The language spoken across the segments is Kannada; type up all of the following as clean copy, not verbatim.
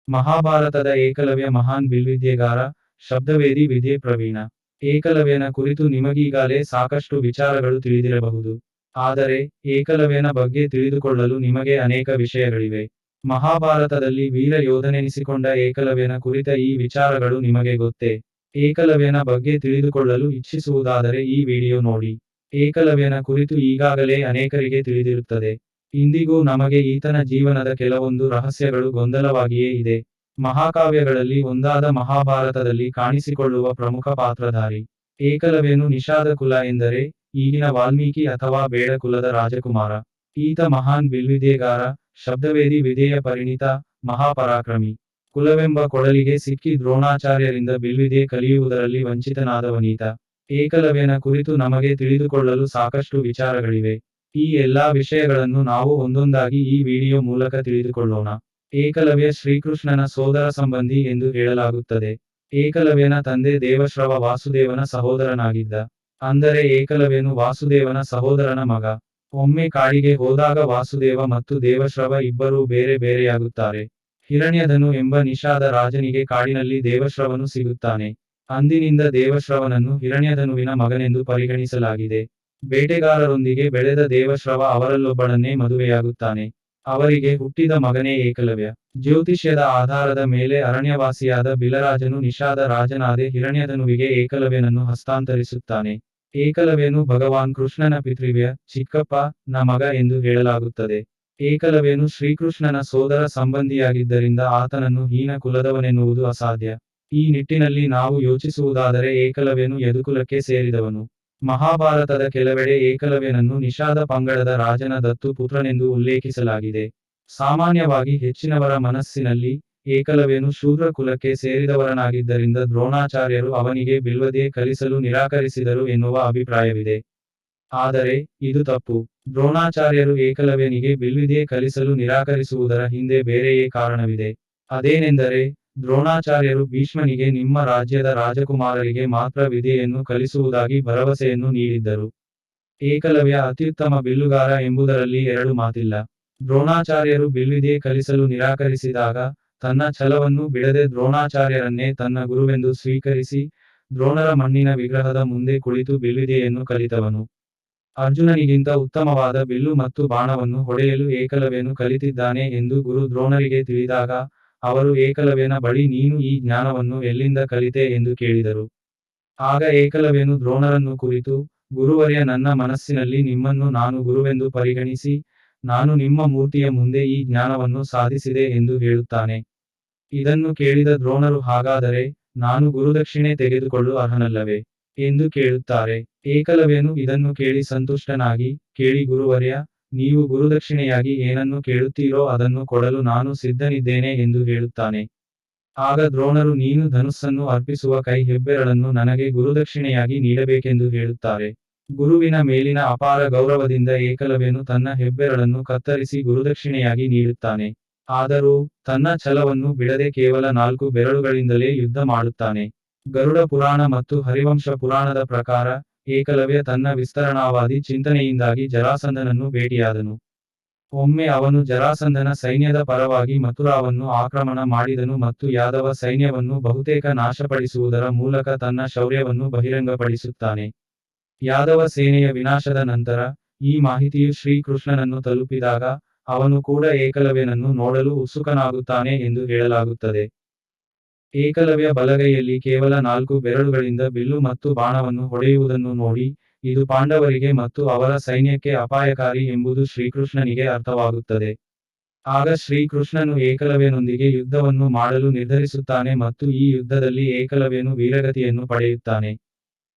ಮಹಾಭಾರತದ ಏಕಲವ್ಯ ಮಹಾನ್ ಬಿಲ್ವಿದ್ಯೆಗಾರ, ಶಬ್ದವೇದಿ ವಿದ್ಯೆ ಪ್ರವೀಣ. ಏಕಲವ್ಯನ ಕುರಿತು ನಿಮಗೀಗಾಲೇ ಸಾಕಷ್ಟು ವಿಚಾರಗಳು ತಿಳಿದಿರಬಹುದು. ಆದರೆ, ಏಕಲವ್ಯನ ಬಗ್ಗೆ ತಿಳಿದುಕೊಳ್ಳಲು ನಿಮಗೆ ಅನೇಕ ವಿಷಯಗಳಿವೆ. ಮಹಾಭಾರತದಲ್ಲಿ ವೀರ ಯೋಧನೆನಿಸಿಕೊಂಡ ಏಕಲವ್ಯನ ಕುರಿತ ಈ ವಿಚಾರಗಳು ನಿಮಗೆ ಗೊತ್ತೇ? ಏಕಲವ್ಯನ ಬಗ್ಗೆ ತಿಳಿದುಕೊಳ್ಳಲು ಇಚ್ಛಿಸುವುದಾದರೆ ಈ ವಿಡಿಯೋ ನೋಡಿ. ಏಕಲವ್ಯನ ಕುರಿತು ಈಗಾಗಲೇ ಅನೇಕರಿಗೆ ತಿಳಿದಿರುತ್ತದೆ. ಇಂದಿಗೂ ನಮಗೆ ಈತನ ಜೀವನದ ಕೆಲವೊಂದು ರಹಸ್ಯಗಳು ಗೊಂದಲವಾಗಿಯೇ ಇದೆ. ಮಹಾಕಾವ್ಯಗಳಲ್ಲಿ ಒಂದಾದ ಮಹಾಭಾರತದಲ್ಲಿ ಕಾಣಿಸಿಕೊಳ್ಳುವ ಪ್ರಮುಖ ಪಾತ್ರಧಾರಿ ಏಕಲವ್ಯನು ನಿಷಾದ ಕುಲ ಎಂದರೆ ಈಗಿನ ವಾಲ್ಮೀಕಿ ಅಥವಾ ಬೇಡ ಕುಲದ ರಾಜಕುಮಾರ. ಈತ ಮಹಾನ್ ಬಿಲ್ವಿದ್ಯೆಗಾರ, ಶಬ್ದವೇದಿ ವಿದ್ಯೆಯ ಪರಿಣಿತ, ಮಹಾಪರಾಕ್ರಮಿ. ಕುಲವೆಂಬ ಕೊಡಲಿಗೆ ಸಿಕ್ಕಿ ದ್ರೋಣಾಚಾರ್ಯರಿಂದ ಬಿಲ್ವಿದ್ಯೆ ಕಲಿಯುವುದರಲ್ಲಿ ವಂಚಿತನಾದವನೀತ. ಏಕಲವ್ಯನ ಕುರಿತು ನಮಗೆ ತಿಳಿದುಕೊಳ್ಳಲು ಸಾಕಷ್ಟು ವಿಚಾರಗಳಿವೆ. ಈ ಎಲ್ಲಾ ವಿಷಯಗಳನ್ನು ನಾವು ಒಂದೊಂದಾಗಿ ಈ ವಿಡಿಯೋ ಮೂಲಕ ತಿಳಿದುಕೊಳ್ಳೋಣ. ಏಕಲವ್ಯ ಶ್ರೀಕೃಷ್ಣನ ಸೋದರ ಸಂಬಂಧಿ ಎಂದು ಹೇಳಲಾಗುತ್ತದೆ. ಏಕಲವ್ಯನ ತಂದೆ ದೇವಶ್ರವ ವಾಸುದೇವನ ಸಹೋದರನಾಗಿದ್ದ. ಅಂದರೆ ಏಕಲವ್ಯನು ವಾಸುದೇವನ ಸಹೋದರನ ಮಗ. ಒಮ್ಮೆ ಕಾಡಿಗೆ ಹೋದಾಗ ವಾಸುದೇವ ಮತ್ತು ದೇವಶ್ರವ ಇಬ್ಬರೂ ಬೇರೆ ಬೇರೆಯಾಗುತ್ತಾರೆ. ಹಿರಣ್ಯಧನು ಎಂಬ ನಿಷಾದ ರಾಜನಿಗೆ ಕಾಡಿನಲ್ಲಿ ದೇವಶ್ರವನು ಸಿಗುತ್ತಾನೆ. ಅಂದಿನಿಂದ ದೇವಶ್ರವನನ್ನು ಹಿರಣ್ಯಧನುವಿನ ಮಗನೆಂದು ಪರಿಗಣಿಸಲಾಗಿದೆ. ಬೇಟೆಗಾರರೊಂದಿಗೆ ಬೆಳೆದ ದೇವಶ್ರವ ಅವರಲ್ಲೊಬ್ಬಳನ್ನೇ ಮದುವೆಯಾಗುತ್ತಾನೆ. ಅವರಿಗೆ ಹುಟ್ಟಿದ ಮಗನೇ ಏಕಲವ್ಯ. ಜ್ಯೋತಿಷ್ಯದ ಆಧಾರದ ಮೇಲೆ ಅರಣ್ಯವಾಸಿಯಾದ ಬಿಲರಾಜನು ನಿಷಾದ ರಾಜನಾದೆ ಹಿರಣ್ಯಧನುವಿಗೆ ಏಕಲವ್ಯನನ್ನು ಹಸ್ತಾಂತರಿಸುತ್ತಾನೆ. ಏಕಲವ್ಯನು ಭಗವಾನ್ ಕೃಷ್ಣನ ಪಿತೃವ್ಯ, ಚಿಕ್ಕಪ್ಪ, ನ ಮಗ ಎಂದು ಹೇಳಲಾಗುತ್ತದೆ. ಏಕಲವ್ಯನು ಶ್ರೀಕೃಷ್ಣನ ಸೋದರ ಸಂಬಂಧಿಯಾಗಿದ್ದರಿಂದ ಆತನನ್ನು ಹೀನ ಕುಲದವನೆನ್ನುವುದು ಅಸಾಧ್ಯ. ಈ ನಿಟ್ಟಿನಲ್ಲಿ ನಾವು ಯೋಚಿಸುವುದಾದರೆ ಏಕಲವ್ಯನು ಯದುಕುಲಕ್ಕೆ ಸೇರಿದವನು. ಮಹಾಭಾರತದ ಕೆಲವೆಡೆ ಏಕಲವ್ಯನನ್ನು ನಿಷಾದ ಪಂಗಡದ ರಾಜನ ದತ್ತು ಪುತ್ರನೆಂದು ಉಲ್ಲೇಖಿಸಲಾಗಿದೆ. ಸಾಮಾನ್ಯವಾಗಿ ಹೆಚ್ಚಿನವರ ಮನಸ್ಸಿನಲ್ಲಿ ಏಕಲವ್ಯನು ಶೂದ್ರ ಕುಲಕ್ಕೆ ಸೇರಿದವರನಾಗಿದ್ದರಿಂದ ದ್ರೋಣಾಚಾರ್ಯರು ಅವನಿಗೆ ಬಿಲ್ವದ್ಯೆ ಕಲಿಸಲು ನಿರಾಕರಿಸಿದರು ಎನ್ನುವ ಅಭಿಪ್ರಾಯವಿದೆ. ಆದರೆ, ಇದು ತಪ್ಪು. ದ್ರೋಣಾಚಾರ್ಯರು ಏಕಲವ್ಯನಿಗೆ ಬಿಲ್ವಿದ್ಯೆ ಕಲಿಸಲು ನಿರಾಕರಿಸುವುದರ ಹಿಂದೆ ಬೇರೆಯೇ ಕಾರಣವಿದೆ. ಅದೇನೆಂದರೆ, ದ್ರೋಣಾಚಾರ್ಯರು ಭೀಷ್ಮನಿಗೆ ನಿಮ್ಮ ರಾಜ್ಯದ ರಾಜಕುಮಾರರಿಗೆ ಮಾತ್ರ ವಿದ್ಯೆಯನ್ನು ಕಲಿಸುವುದಾಗಿ ಭರವಸೆಯನ್ನು ನೀಡಿದ್ದರು. ಏಕಲವ್ಯ ಅತ್ಯುತ್ತಮ ಬಿಲ್ಲುಗಾರ ಎಂಬುದರಲ್ಲಿ ಎರಡು ಮಾತಿಲ್ಲ. ದ್ರೋಣಾಚಾರ್ಯರು ಬಿಲ್ವಿದ್ಯೆ ಕಲಿಸಲು ನಿರಾಕರಿಸಿದಾಗ, ತನ್ನ ಛಲವನ್ನು ಬಿಡದೆ ದ್ರೋಣಾಚಾರ್ಯರನ್ನೇ ತನ್ನ ಗುರುವೆಂದು ಸ್ವೀಕರಿಸಿ, ದ್ರೋಣರ ಮಣ್ಣಿನ ವಿಗ್ರಹದ ಮುಂದೆ ಕುಳಿತು ಬಿಲ್ವಿದ್ಯೆಯನ್ನು ಕಲಿತವನು. ಅರ್ಜುನನಿಗಿಂತ ಉತ್ತಮವಾದ ಬಿಲ್ಲು ಮತ್ತು ಬಾಣವನ್ನು ಹೊಡೆಯಲು ಏಕಲವ್ಯನು ಕಲಿತಿದ್ದಾನೆ ಎಂದು ಗುರು ದ್ರೋಣರಿಗೆ ತಿಳಿದಾಗ, ಅವರು ಏಕಲವ್ಯನ ಬಳಿ ನೀನು ಈ ಜ್ಞಾನವನ್ನು ಎಲ್ಲಿಂದ ಕಲಿತೆ ಎಂದು ಕೇಳಿದರು. ಆಗ ಏಕಲವ್ಯನು ದ್ರೋಣರನ್ನು ಕುರಿತು, ಗುರುವರ್ಯ, ನನ್ನ ಮನಸ್ಸಿನಲ್ಲಿ ನಿಮ್ಮನ್ನು ನಾನು ಗುರುವೆಂದು ಪರಿಗಣಿಸಿ, ನಾನು ನಿಮ್ಮ ಮೂರ್ತಿಯ ಮುಂದೆ ಈ ಜ್ಞಾನವನ್ನು ಸಾಧಿಸಿದೆ ಎಂದು ಹೇಳುತ್ತಾನೆ. ಇದನ್ನು ಕೇಳಿದ ದ್ರೋಣರು ಹಾಗಾದರೆ, ನಾನು ಗುರುದಕ್ಷಿಣೆ ತೆಗೆದುಕೊಳ್ಳು ಅರ್ಹನಲ್ಲವೇ ಎಂದು ಕೇಳುತ್ತಾರೆ. ಏಕಲವ್ಯನು ಇದನ್ನು ಕೇಳಿ ಸಂತುಷ್ಟನಾಗಿ, ಕೇಳಿ ಗುರುವರ್ಯ, ನೀವು ಗುರುದಕ್ಷಿಣೆಯಾಗಿ ಏನನ್ನು ಕೇಳುತ್ತೀರೋ ಅದನ್ನು ಕೊಡಲು ನಾನು ಸಿದ್ಧನಿದ್ದೇನೆ ಎಂದು ಹೇಳುತ್ತಾನೆ. ಆಗ ದ್ರೋಣರು ನೀನು ಧನುಸ್ಸನ್ನು ಅರ್ಪಿಸುವ ಕೈ ಹೆಬ್ಬೆರಳನ್ನು ನನಗೆ ಗುರುದಕ್ಷಿಣೆಯಾಗಿ ನೀಡಬೇಕೆಂದು ಹೇಳುತ್ತಾರೆ. ಗುರುವಿನ ಮೇಲಿನ ಅಪಾರ ಗೌರವದಿಂದ ಏಕಲವ್ಯನು ತನ್ನ ಹೆಬ್ಬೆರಳನ್ನು ಕತ್ತರಿಸಿ ಗುರುದಕ್ಷಿಣೆಯಾಗಿ ನೀಡುತ್ತಾನೆ. ಆದರೂ, ತನ್ನ ಛಲವನ್ನು ಬಿಡದೆ ಕೇವಲ 4 ಬೆರಳುಗಳಿಂದಲೇ ಯುದ್ಧ ಮಾಡುತ್ತಾನೆ. ಗರುಡ ಪುರಾಣ ಮತ್ತು ಹರಿವಂಶ ಪುರಾಣದ ಪ್ರಕಾರ, ಏಕಲವ್ಯ ತನ್ನ ವಿಸ್ತರಣಾವಾದಿ ಚಿಂತನೆಯಿಂದಾಗಿ ಜರಾಸಂಧನನ್ನು ಭೇಟಿಯಾದನು. ಒಮ್ಮೆ ಅವನು ಜರಾಸಂಧನ ಸೈನ್ಯದ ಪರವಾಗಿ ಮಥುರಾವನ್ನು ಆಕ್ರಮಣ ಮಾಡಿದನು ಮತ್ತು ಯಾದವ ಸೈನ್ಯವನ್ನು ಬಹುತೇಕ ನಾಶಪಡಿಸುವುದರ ಮೂಲಕ ತನ್ನ ಶೌರ್ಯವನ್ನು ಬಹಿರಂಗಪಡಿಸುತ್ತಾನೆ. ಯಾದವ ಸೇನೆಯ ವಿನಾಶದ ನಂತರ, ಈ ಮಾಹಿತಿಯು ಶ್ರೀಕೃಷ್ಣನನ್ನು ತಲುಪಿದಾಗ, ಅವನು ಕೂಡ ಏಕಲವ್ಯನನ್ನು ನೋಡಲು ಉತ್ಸುಕನಾಗುತ್ತಾನೆ ಎಂದು ಹೇಳಲಾಗುತ್ತದೆ. ಏಕಲವ್ಯ ಬಲಗೈಯಲ್ಲಿ ಕೇವಲ 4 ಬೆರಳುಗಳಿಂದ ಬಿಲ್ಲು ಮತ್ತು ಬಾಣವನ್ನು ಹೊಡೆಯುವುದನ್ನು ನೋಡಿ, ಇದು ಪಾಂಡವರಿಗೆ ಮತ್ತು ಅವರ ಸೈನ್ಯಕ್ಕೆ ಅಪಾಯಕಾರಿ ಎಂಬುದು ಶ್ರೀಕೃಷ್ಣನಿಗೆ ಅರ್ಥವಾಗುತ್ತದೆ. ಆಗ ಶ್ರೀಕೃಷ್ಣನು ಏಕಲವ್ಯನೊಂದಿಗೆ ಯುದ್ಧವನ್ನು ಮಾಡಲು ನಿರ್ಧರಿಸುತ್ತಾನೆ ಮತ್ತು ಈ ಯುದ್ಧದಲ್ಲಿ ಏಕಲವ್ಯನು ವೀರಗತಿಯನ್ನು ಪಡೆಯುತ್ತಾನೆ.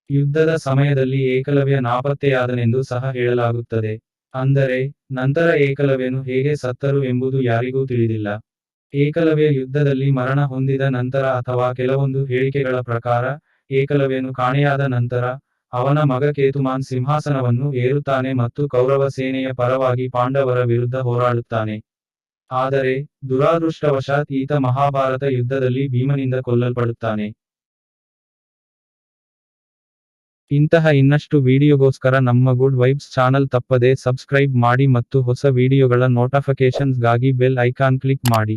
ಯುದ್ಧದ ಸಮಯದಲ್ಲಿ ಏಕಲವ್ಯ ನಾಪತ್ತೆಯಾದನೆಂದು ಸಹ ಹೇಳಲಾಗುತ್ತದೆ. ಅಂದರೆ, ನಂತರ ಏಕಲವ್ಯನು ಹೇಗೆ ಸತ್ತರು ಎಂಬುದು ಯಾರಿಗೂ ತಿಳಿದಿಲ್ಲ. ಏಕಲವ್ಯ ಯುದ್ಧದಲ್ಲಿ ಮರಣ ಹೊಂದಿದ ನಂತರ ಅಥವಾ ಕೆಲವೊಂದು ಹೇಳಿಕೆಗಳ ಪ್ರಕಾರ, ಏಕಲವ್ಯನು ಕಾಣೆಯಾದ ನಂತರ, ಅವನ ಮಗ ಕೇತುಮಾನ್ ಸಿಂಹಾಸನವನ್ನು ಏರುತ್ತಾನೆ ಮತ್ತು ಕೌರವ ಸೇನೆಯ ಪರವಾಗಿ ಪಾಂಡವರ ವಿರುದ್ಧ ಹೋರಾಡುತ್ತಾನೆ. ಆದರೆ, ದುರಾದೃಷ್ಟವಶಾತ್ ಈತ ಮಹಾಭಾರತ ಯುದ್ಧದಲ್ಲಿ ಭೀಮನಿಂದ ಕೊಲ್ಲಲ್ಪಡುತ್ತಾನೆ. ಇಂತಹ ಇನ್ನಷ್ಟು ವಿಡಿಯೋಗೋಸ್ಕರ ನಮ್ಮ ಗುಡ್ ವೈಬ್ಸ್ ಚಾನಲ್ ತಪ್ಪದೇ ಸಬ್ಸ್ಕ್ರೈಬ್ ಮಾಡಿ ಮತ್ತು ಹೊಸ ವಿಡಿಯೋಗಳ ನೋಟಿಫಿಕೇಷನ್ಸ್ಗಾಗಿ ಬೆಲ್ ಐಕಾನ್ ಕ್ಲಿಕ್ ಮಾಡಿ.